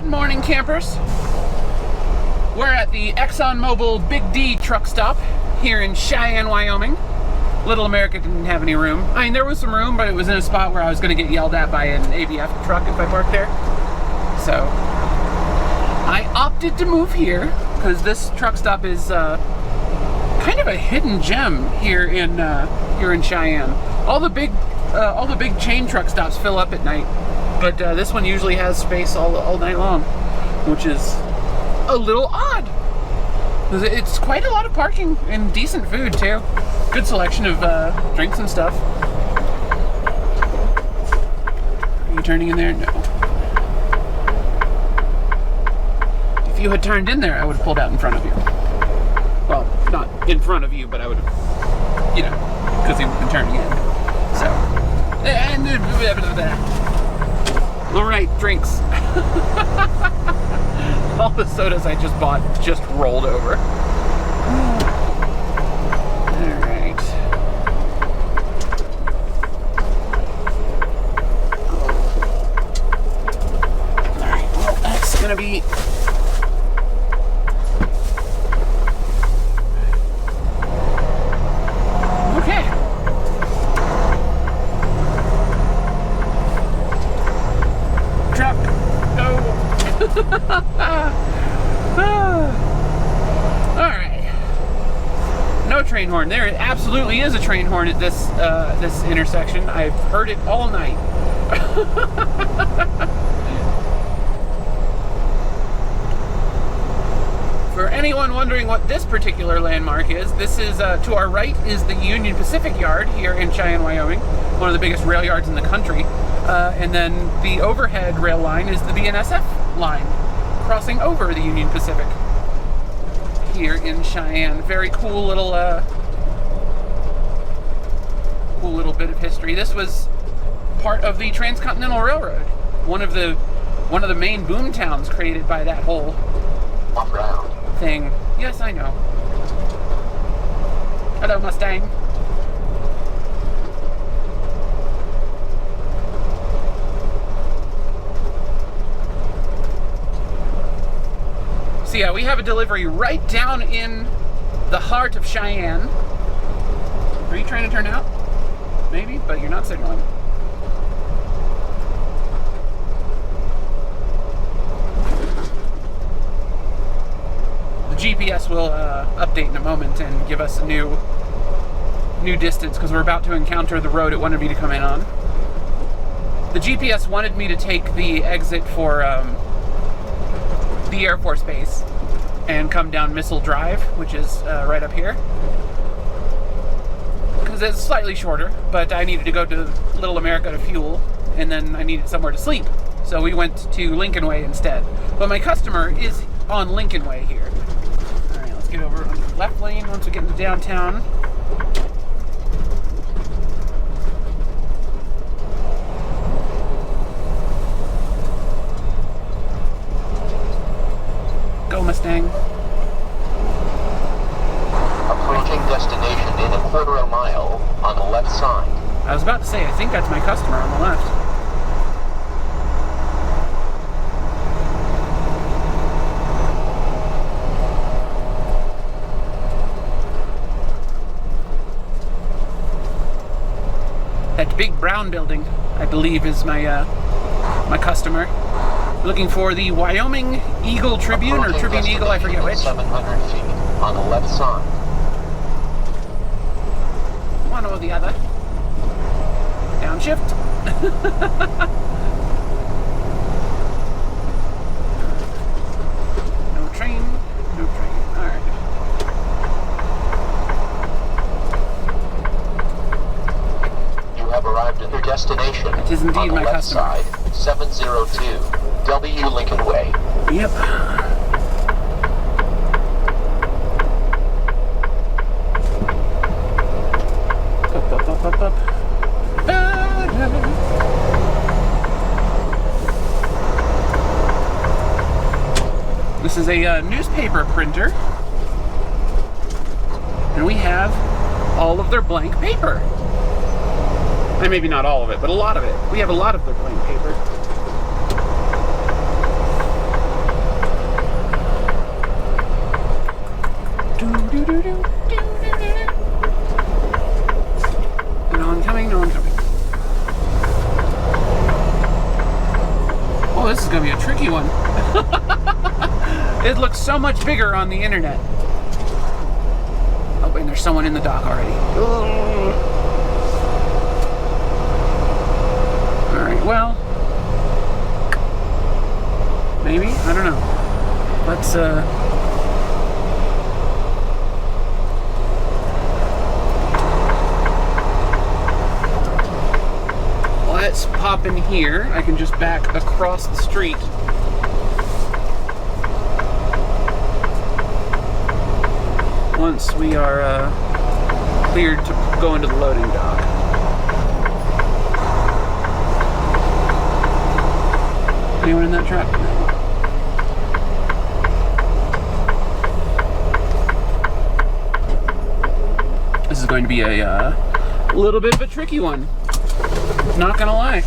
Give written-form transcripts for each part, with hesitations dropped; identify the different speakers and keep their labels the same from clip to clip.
Speaker 1: morning, campers. We're at the ExxonMobil Big D truck stop here in Cheyenne, Wyoming. Little America didn't have any room. I mean, there was some room, but it was in a spot where I was going to get yelled at by an ABF truck if I parked there. So I opted to move here because this truck stop is kind of a hidden gem here in Cheyenne. All the big chain truck stops fill up at night, but this one usually has space all night long, which is a little odd. It's quite a lot of parking and decent food too. Good selection of drinks and stuff. Are you turning in there? No. If you had turned in there, I would have pulled out in front of you. Well, not in front of you, but I would have, you know, because he would have been turning in. So, all right, drinks. All the sodas I just bought just rolled over. All right. All right, well, that's gonna be train horn. There absolutely is a train horn at this this intersection. I've heard it all night. For anyone wondering what this particular landmark is, this is to our right is the Union Pacific Yard here in Cheyenne, Wyoming, one of the biggest rail yards in the country. And then the overhead rail line is the BNSF line crossing over the Union Pacific here in Cheyenne. Very cool little bit of history. This was part of the Transcontinental Railroad, one of the main boom towns created by that whole thing. Yes, I know. Hello, Mustang. So yeah, we have a delivery right down in the heart of Cheyenne. Are you trying to turn out? Maybe, but you're not signaling. The GPS will update in a moment and give us a new distance because we're about to encounter the road it wanted me to come in on. The GPS wanted me to take the exit for the Air Force Base and come down Missile Drive, which is right up here, because it's slightly shorter, but I needed to go to Little America to fuel, and then I needed somewhere to sleep, so we went to Lincoln Way instead. But my customer is on Lincoln Way here. All right, let's get over on the left lane once we get into downtown. Go, Mustang.
Speaker 2: Approaching destination in a quarter of a mile on the left side.
Speaker 1: I was about to say, I think that's my customer on the left. That big brown building, I believe, is my my customer. Looking for the Wyoming Eagle Tribune or Tribune Eagle, I forget which.
Speaker 2: 700 feet on the left side.
Speaker 1: One or the other. Downshift. No train. No train. Alright.
Speaker 2: You have arrived at your destination.
Speaker 1: It is indeed my customer.
Speaker 2: On the left side, 702 W Lincoln Way.
Speaker 1: Yep. Up. This is a newspaper printer, and we have all of their blank paper. And maybe not all of it, but a lot of it. We have a lot of their blank paper. Oh, this is gonna be a tricky one. It looks so much bigger on the internet. Oh, and there's someone in the dock already. Alright, well, maybe? I don't know. Let's pop in here. I can just back across the street. Once we are cleared to go into the loading dock. Anyone in that truck? No. This is going to be a little bit of a tricky one. Not gonna lie.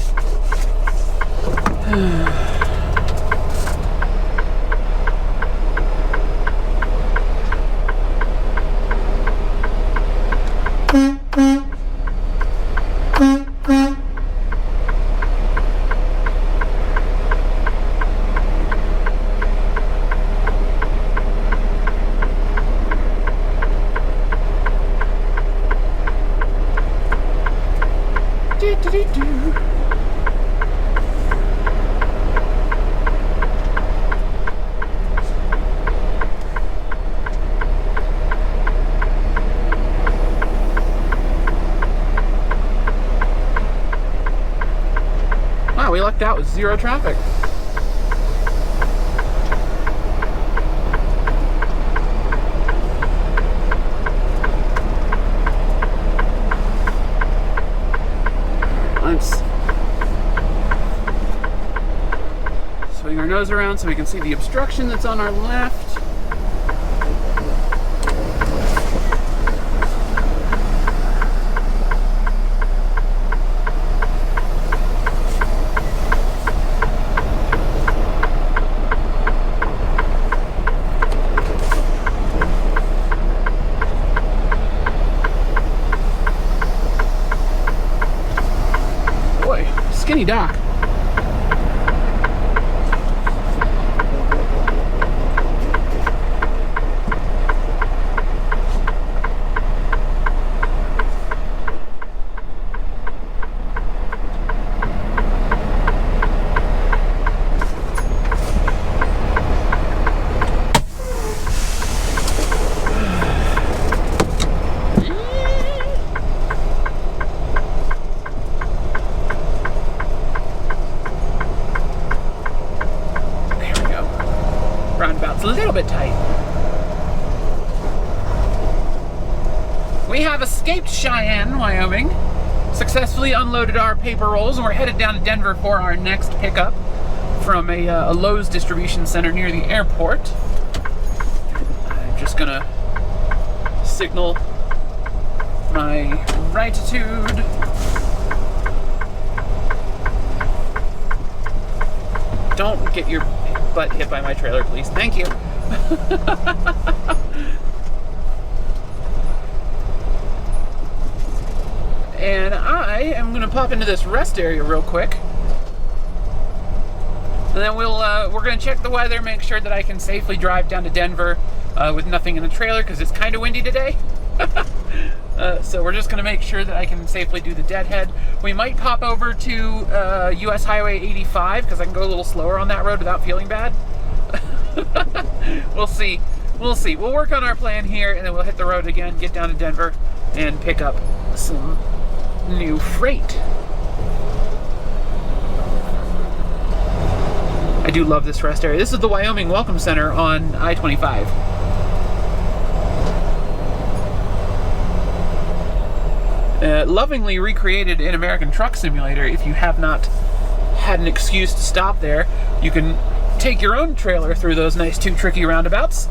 Speaker 1: Wow, we lucked out with zero traffic. Let's swing our nose around so we can see the obstruction that's on our left. Skinny dock. Roundabout's a little bit tight. We have escaped Cheyenne, Wyoming, successfully unloaded our paper rolls, and we're headed down to Denver for our next pickup from a Lowe's distribution center near the airport. I'm just gonna signal my rightitude. Don't get your butt hit by my trailer, please. Thank you. And I am going to pop into this rest area real quick. And then we're going to check the weather, make sure that I can safely drive down to Denver with nothing in the trailer because it's kind of windy today. So we're just going to make sure that I can safely do the deadhead. We might pop over to US Highway 85 because I can go a little slower on that road without feeling bad. We'll see. We'll see. We'll work on our plan here and then we'll hit the road again, get down to Denver, and pick up some new freight. I do love this rest area. This is the Wyoming Welcome Center on I-25. Lovingly recreated in American Truck Simulator. If you have not had an excuse to stop there, you can take your own trailer through those nice two tricky roundabouts.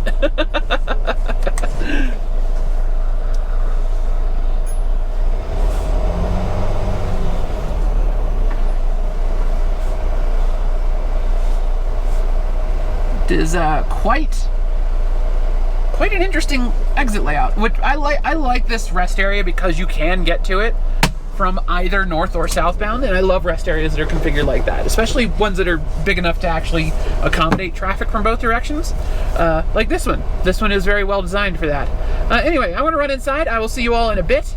Speaker 1: It is quite an interesting exit layout, which I like this rest area because you can get to it from either north or southbound, and I love rest areas that are configured like that, especially ones that are big enough to actually accommodate traffic from both directions, like this one. This one is very well designed for that. Anyway, I want to run inside. I will see you all in a bit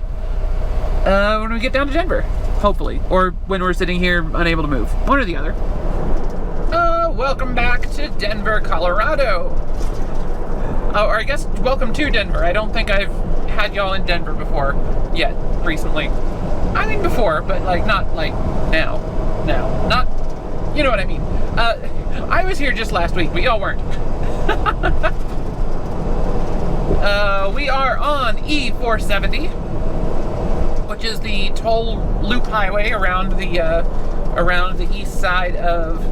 Speaker 1: when we get down to Denver, hopefully, or when we're sitting here unable to move, one or the other. Welcome back to Denver, Colorado. Or I guess welcome to Denver. I don't think I've had y'all in Denver before yet, recently. I mean before, but like not like now. Not, you know what I mean. I was here just last week, but y'all weren't. We are on E470, which is the toll loop highway around the east side of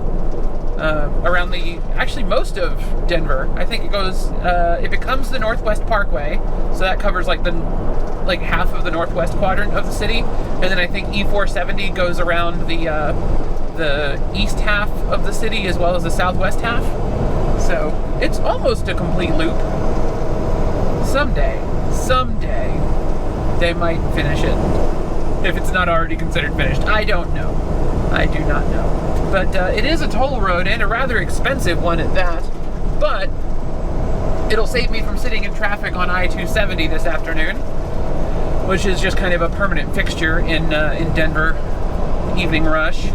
Speaker 1: around actually most of Denver. I think it goes, it becomes the Northwest Parkway, so that covers like half of the northwest quadrant of the city, and then I think E470 goes around the east half of the city as well as the southwest half. So it's almost a complete loop. Someday, they might finish it, if it's not already considered finished. I don't know. I do not know. But it is a toll road, and a rather expensive one at that. But it'll save me from sitting in traffic on I-270 this afternoon, which is just kind of a permanent fixture in Denver evening rush.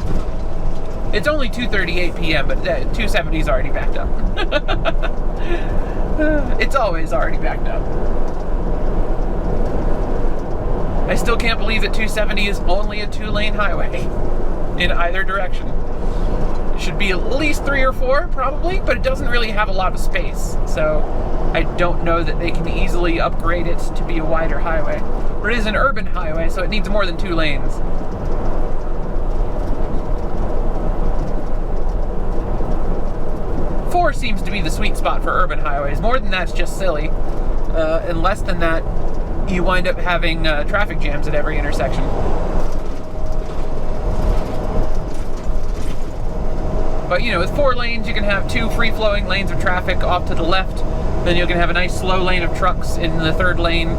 Speaker 1: It's only 2:38 p.m., but 270 is already backed up. It's always already backed up. I still can't believe that 270 is only a 2-lane highway in either direction. It should be at least 3 or 4, probably, but it doesn't really have a lot of space, so I don't know that they can easily upgrade it to be a wider highway. But it is an urban highway, so it needs more than 2 lanes. Four seems to be the sweet spot for urban highways. More than that's just silly. And less than that, you wind up having traffic jams at every intersection. But you know, with 4 lanes, you can have 2 free-flowing lanes of traffic off to the left. Then you can have a nice slow lane of trucks in the 3rd lane,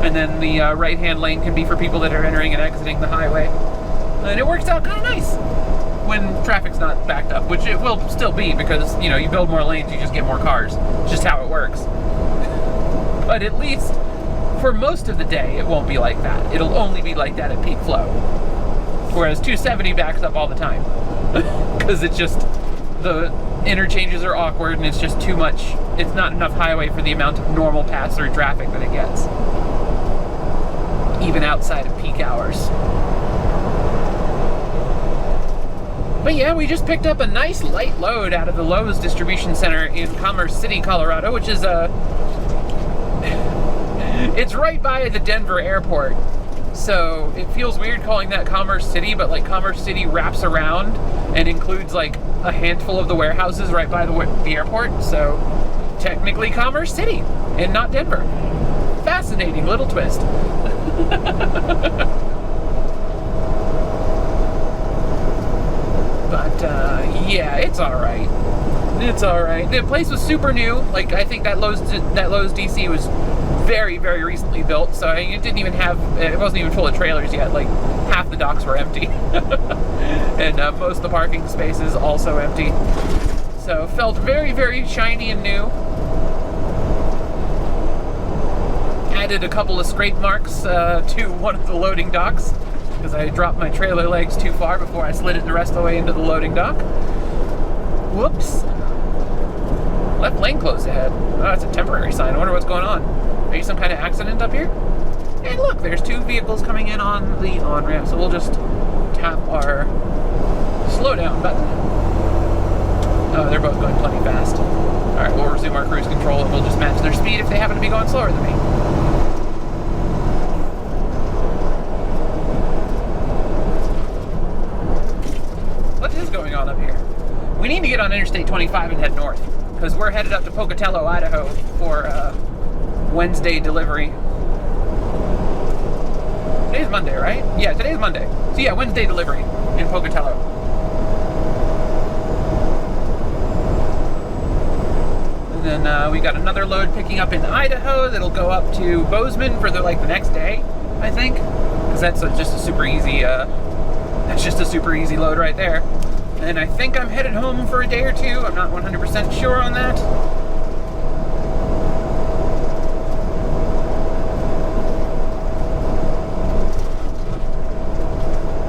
Speaker 1: and then the right-hand lane can be for people that are entering and exiting the highway. And it works out kind of nice when traffic's not backed up, which it will still be because, you know, you build more lanes, you just get more cars. It's just how it works. But at least for most of the day, it won't be like that. It'll only be like that at peak flow. Whereas 270 backs up all the time. Because it's just, the interchanges are awkward and it's just too much. It's not enough highway for the amount of normal pass-through traffic that it gets. Even outside of peak hours. But yeah, we just picked up a nice light load out of the Lowe's distribution center in Commerce City, Colorado, which is it's right by the Denver airport. So it feels weird calling that Commerce City, but like Commerce City wraps around and includes like a handful of the warehouses right by the airport. So technically Commerce City and not Denver. Fascinating little twist. But yeah, it's alright. It's alright. The place was super new. Like, I think that Lowe's DC was very, very recently built, so it didn't even have, it wasn't even full of trailers yet. Like, half the docks were empty. And most of the parking spaces also empty. So, felt very, very shiny and new. Added a couple of scrape marks to one of the loading docks, because I dropped my trailer legs too far before I slid it the rest of the way into the loading dock. Whoops. Left lane closed ahead. Oh, that's a temporary sign. I wonder what's going on. Are you some kind of accident up here? And look, there's 2 vehicles coming in on the on-ramp, so we'll just tap our slow down button. Oh, they're both going plenty fast. Alright, we'll resume our cruise control and we'll just match their speed if they happen to be going slower than me. What is going on up here? We need to get on Interstate 25 and head north, because we're headed up to Pocatello, Idaho for Wednesday delivery. Today's Monday, right? Yeah, today's Monday. So yeah, Wednesday delivery in Pocatello. And then we got another load picking up in Idaho that'll go up to Bozeman for the next day, I think. because that's just a super easy. That's just a super easy load right there. And I think I'm headed home for a day or two. I'm not 100% sure on that.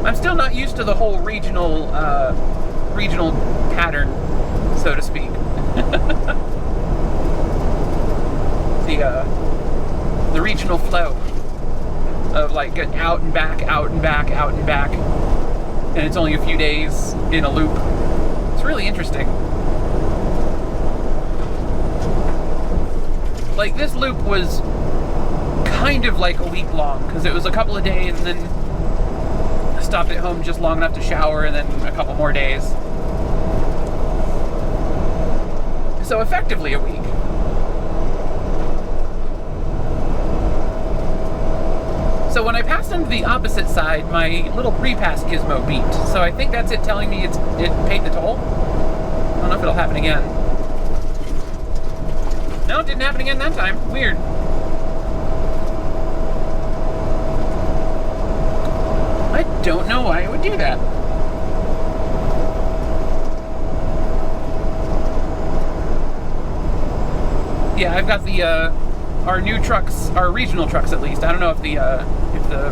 Speaker 1: I'm still not used to the whole regional pattern, so to speak. The regional flow of like getting out and back, out and back, out and back, and it's only a few days in a loop. It's really interesting. Like this loop was kind of like a week long because it was a couple of days and then I stopped at home just long enough to shower and then a couple more days. So effectively a week. So when I passed onto the opposite side, my little pre-pass gizmo beeped. So I think that's it telling me it paid the toll. I don't know if it'll happen again. No, it didn't happen again that time. Weird. I don't know why it would do that. Yeah, I've got the our new trucks, our regional trucks at least. I don't know if the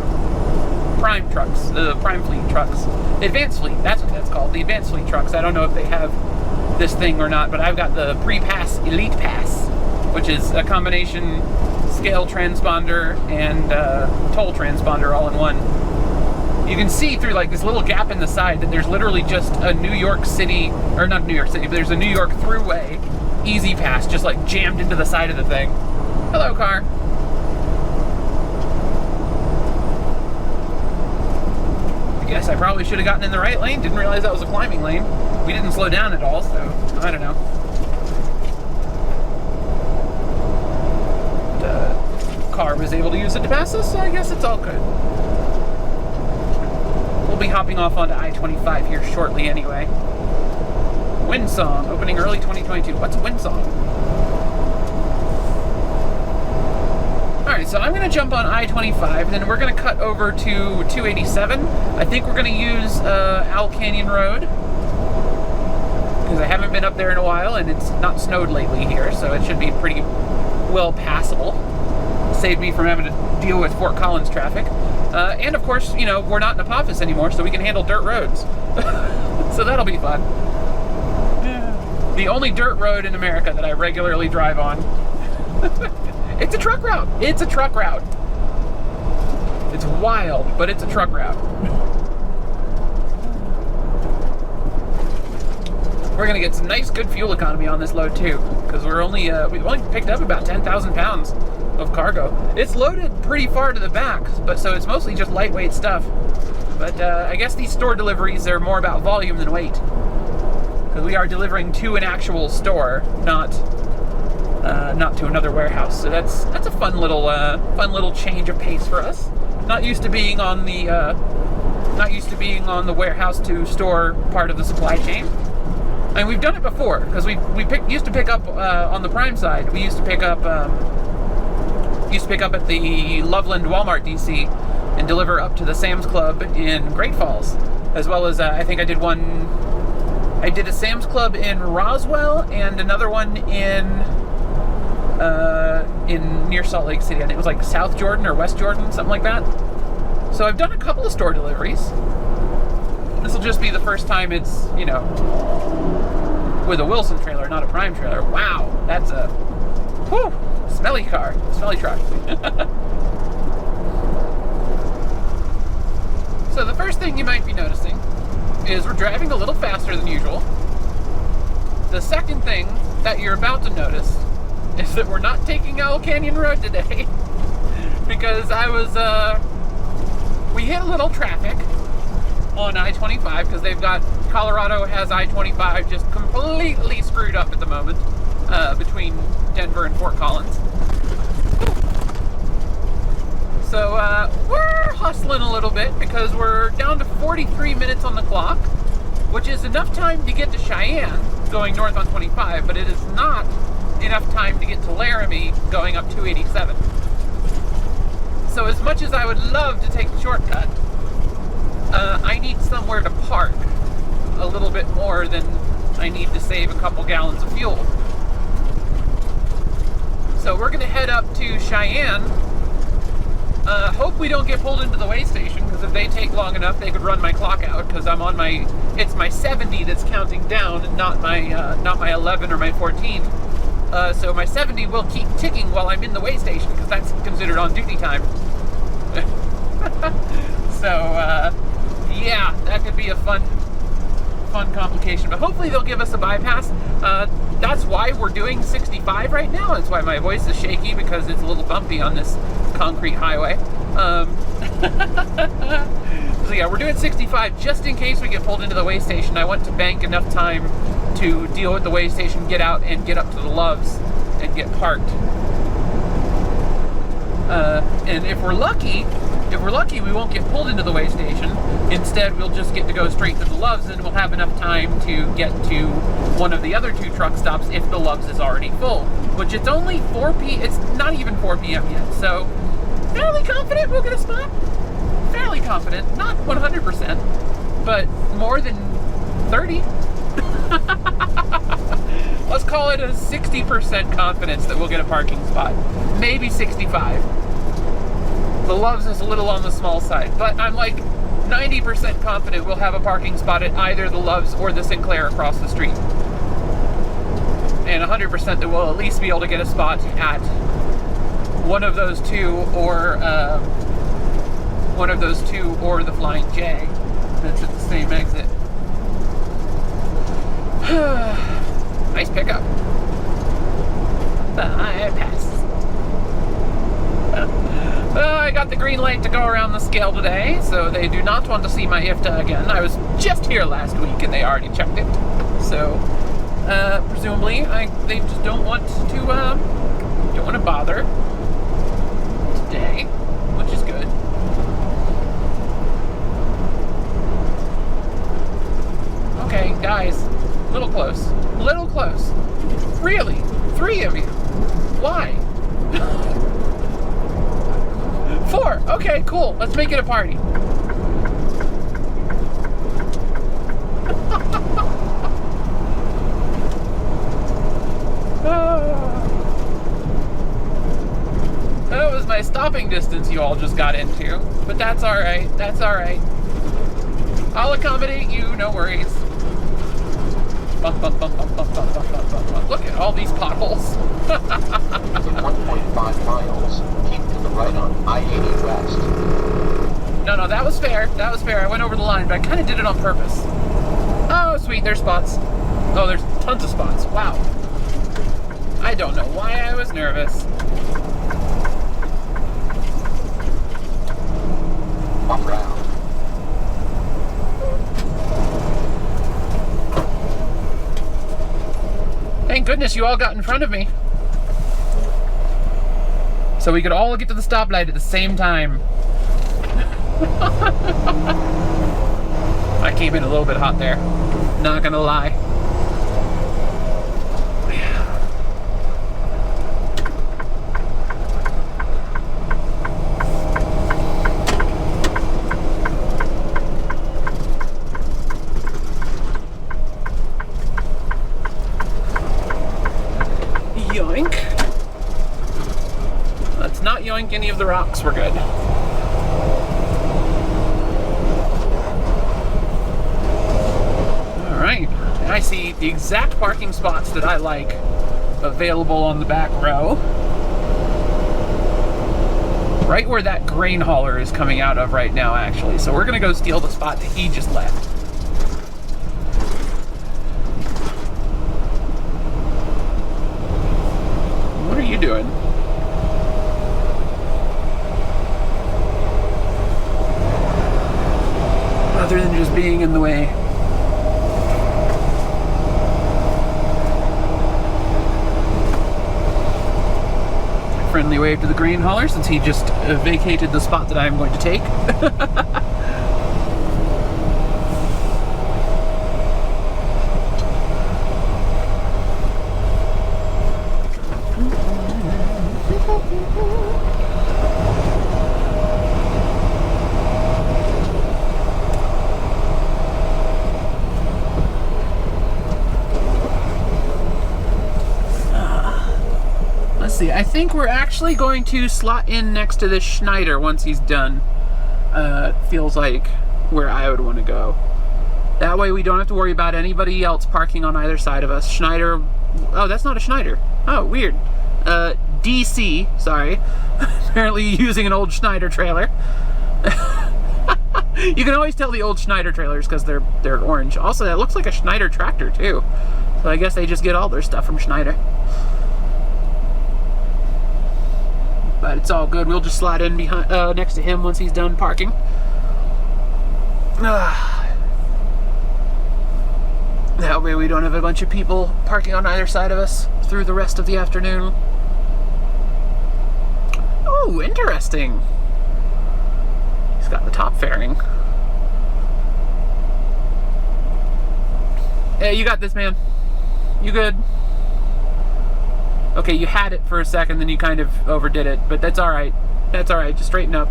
Speaker 1: prime trucks, the prime fleet trucks, the advanced fleet, that's what that's called, the advanced fleet trucks. I don't know if they have this thing or not, but I've got the pre-pass elite pass, which is a combination scale transponder and toll transponder all in one. You can see through like this little gap in the side that there's literally just a New York City, or not New York City, but there's a New York Thruway easy pass just like jammed into the side of the thing. Hello, car. I guess I probably should have gotten in the right lane. Didn't realize that was a climbing lane. We didn't slow down at all, so I don't know. The car was able to use it to pass us, so I guess it's all good. We'll be hopping off onto I-25 here shortly anyway. Wind Song, opening early 2022. What's a wind song? Alright, so I'm going to jump on I-25, and then we're going to cut over to 287. I think we're going to use Owl Canyon Road, because I haven't been up there in a while, and it's not snowed lately here, so it should be pretty well passable. Saved me from having to deal with Fort Collins traffic. And of course, you know, we're not in Apophis anymore, so we can handle dirt roads. So that'll be fun. The only dirt road in America that I regularly drive on. It's a truck route. It's a truck route. It's wild, but it's a truck route. We're gonna get some nice, good fuel economy on this load too, because we've only picked up about 10,000 pounds of cargo. It's loaded pretty far to the back, but so it's mostly just lightweight stuff. But I guess these store deliveries are more about volume than weight, because we are delivering to an actual store, not to another warehouse. So that's a fun little change of pace for us. Not used to being on the warehouse to store part of the supply chain. I mean, we've done it before because we used to pick up on the prime side. We used to pick up at the Loveland Walmart DC and deliver up to the Sam's Club in Great Falls, as well as I think I did a Sam's Club in Roswell and another one in near Salt Lake City. I think it was like South Jordan or West Jordan, something like that. So I've done a couple of store deliveries. This will just be the first time it's, you know, with a Wilson trailer, not a prime trailer. Wow, that's a smelly car, smelly truck. So the first thing you might be noticing is we're driving a little faster than usual. The second thing that you're about to notice is that we're not taking Owl Canyon Road today because we hit a little traffic on I-25 because Colorado has I-25 just completely screwed up at the moment between Denver and Fort Collins. So we're hustling a little bit because we're down to 43 minutes on the clock, which is enough time to get to Cheyenne going north on 25, but it is not enough time to get to Laramie going up 287. So as much as I would love to take the shortcut, I need somewhere to park a little bit more than I need to save a couple gallons of fuel. So we're going to head up to Cheyenne. Hope we don't get pulled into the weigh station, because if they take long enough, they could run my clock out, because I'm on my, it's my 70 that's counting down, and not my 11 or my 14. So my 70 will keep ticking while I'm in the weigh station, because that's considered on-duty time. So, yeah, that could be a fun complication. But hopefully they'll give us a bypass. That's why we're doing 65 right now. That's why my voice is shaky, because it's a little bumpy on this concrete highway. So yeah, we're doing 65 just in case we get pulled into the weigh station. I want to bank enough time to deal with the weigh station, get out, and get up to the Loves and get parked. And if we're lucky, we won't get pulled into the weigh station. Instead, we'll just get to go straight to the Loves, and we'll have enough time to get to one of the other 2 truck stops if the Loves is already full. Which it's only 4 p.m. It's not even 4 p.m. yet, so fairly confident we'll get a spot. Fairly confident, not 100%, but more than 30. Let's call it a 60% confidence that we'll get a parking spot. Maybe 65. The Loves is a little on the small side, but I'm like 90% confident we'll have a parking spot at either the Loves or the Sinclair across the street. And 100% that we'll at least be able to get a spot at one of those 2, or the Flying J that's at the same exit. Nice pickup. Bypass. I got the green light to go around the scale today, so they do not want to see my IFTA again. I was just here last week and they already checked it. So, presumably, they just don't want to bother today, which is good. Okay, guys, little close. Really? 3 of you? Why? 4. Okay, cool. Let's make it a party. That was my stopping distance you all just got into, but that's all right. That's all right. I'll accommodate you. No worries. Bump, bump, bump, bump, bump, bump, bump, bump, bump. Look at all these potholes.
Speaker 2: In 1.5 miles, keep to the right on I-80 West.
Speaker 1: No, that was fair. That was fair. I went over the line, but I kind of did it on purpose. Oh, sweet. There's spots. Oh, there's tons of spots. Wow. I don't know why I was nervous.
Speaker 2: One round.
Speaker 1: Thank goodness you all got in front of me. So we could all get to the stoplight at the same time. I came in a little bit hot there. Not gonna lie. Yoink. Let's not yoink any of the rocks. We're good. Alright. I see the exact parking spots that I like available on the back row. Right where that grain hauler is coming out of right now, actually. So we're going to go steal the spot that he just left. What are you doing? Other than just being in the way. Friendly wave to the grain hauler since he just vacated the spot that I'm going to take. see. I think we're actually going to slot in next to this Schneider once he's done. Feels like where I would want to go. That way we don't have to worry about anybody else parking on either side of us. Schneider... Oh, that's not a Schneider. Oh, weird. DC, sorry. Apparently using an old Schneider trailer. You can always tell the old Schneider trailers because they're orange. Also, that looks like a Schneider tractor, too. So I guess they just get all their stuff from Schneider. But it's all good. We'll just slide in behind, next to him once he's done parking. That way we don't have a bunch of people parking on either side of us through the rest of the afternoon. Oh, interesting. He's got the top fairing. Hey, you got this, man. You good? Okay, you had it for a second, then you kind of overdid it, but that's alright. That's alright, just straighten up.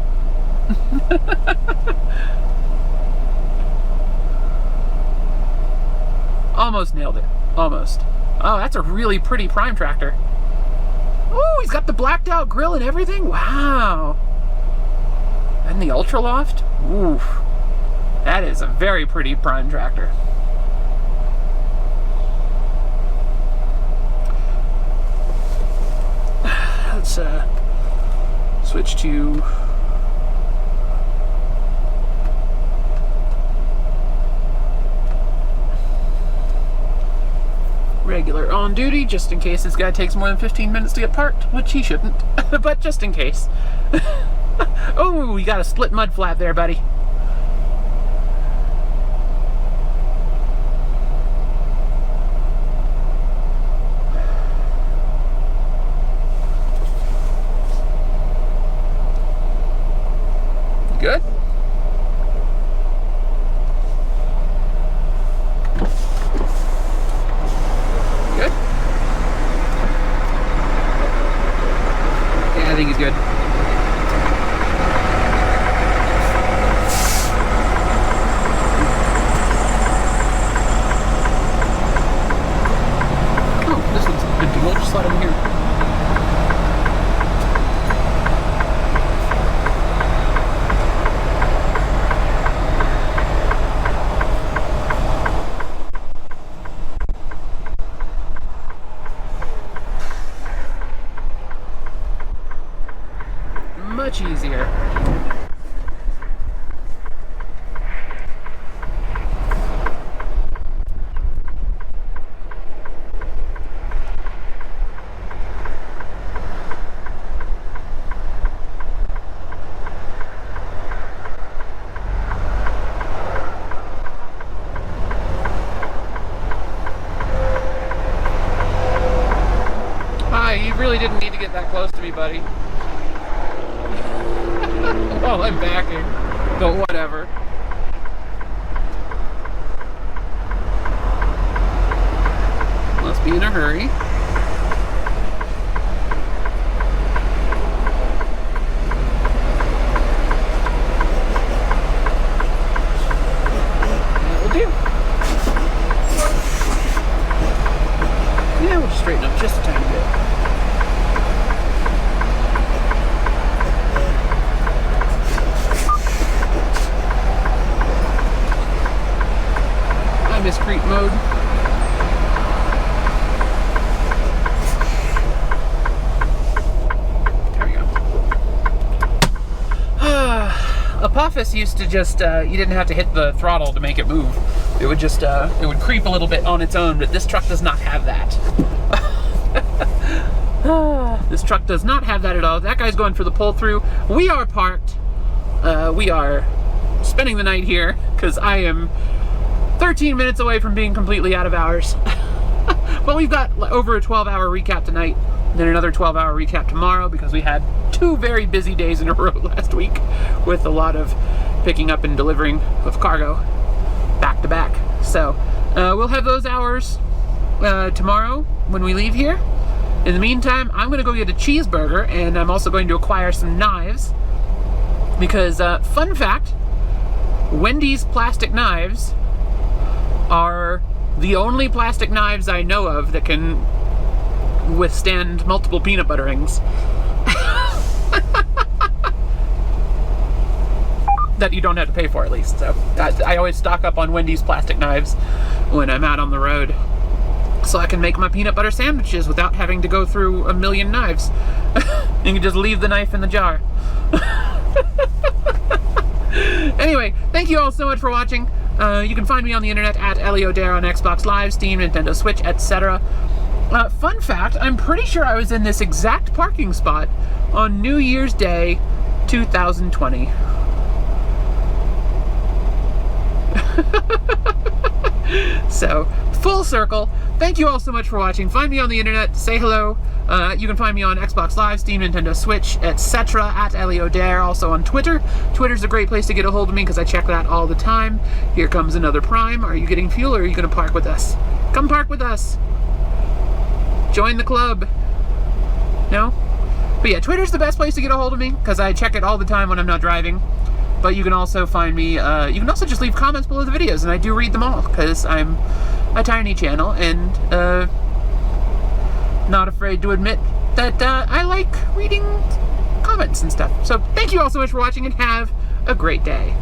Speaker 1: Almost nailed it. Almost. Oh, that's a really pretty prime tractor. Oh, he's got the blacked out grill and everything? Wow. And the Ultra Loft? Oof. That is a very pretty prime tractor. Let's switch to regular on duty, just in case this guy takes more than 15 minutes to get parked, which he shouldn't, but just in case. Oh, you got a split mud flap there, buddy. Good. Good. Yeah, I think he's good. Oh, this looks good. We'll just slide him here. Much easier. Hi, you really didn't need to get that close to me, buddy. Well, I'm backing, but whatever. Must be in a hurry. That will do. Yeah, we'll just straighten up just a tiny bit. Discrete mode. There we go. Apophis used to just, you didn't have to hit the throttle to make it move. It would just, it would creep a little bit on its own, but this truck does not have that. This truck does not have that at all. That guy's going for the pull-through. We are parked. We are spending the night here, because I am 13 minutes away from being completely out of hours. But we've got over a 12-hour recap tonight, then another 12-hour recap tomorrow, because we had 2 very busy days in a row last week with a lot of picking up and delivering of cargo back to back. So we'll have those hours tomorrow when we leave here. In the meantime, I'm gonna go get a cheeseburger, and I'm also going to acquire some knives, because fun fact, Wendy's plastic knives are the only plastic knives I know of that can withstand multiple peanut butterings. That you don't have to pay for, at least. So I always stock up on Wendy's plastic knives when I'm out on the road, so I can make my peanut butter sandwiches without having to go through a million knives. You can just leave the knife in the jar. Anyway, thank you all so much for watching. You can find me on the internet at Eliodare on Xbox Live, Steam, Nintendo Switch, etc. Fun fact, I'm pretty sure I was in this exact parking spot on New Year's Day 2020. So, full circle. Thank you all so much for watching. Find me on the internet, say hello. You can find me on Xbox Live, Steam, Nintendo Switch, etc. at Eliodare. Also on Twitter. Twitter's a great place to get a hold of me because I check that all the time. Here comes another Prime. Are you getting fuel or are you going to park with us? Come park with us. Join the club. No? But yeah, Twitter's the best place to get a hold of me because I check it all the time when I'm not driving. But you can also find me, you can also just leave comments below the videos, and I do read them all, because I'm a tiny channel, and not afraid to admit that I like reading comments and stuff. So thank you all so much for watching, and have a great day.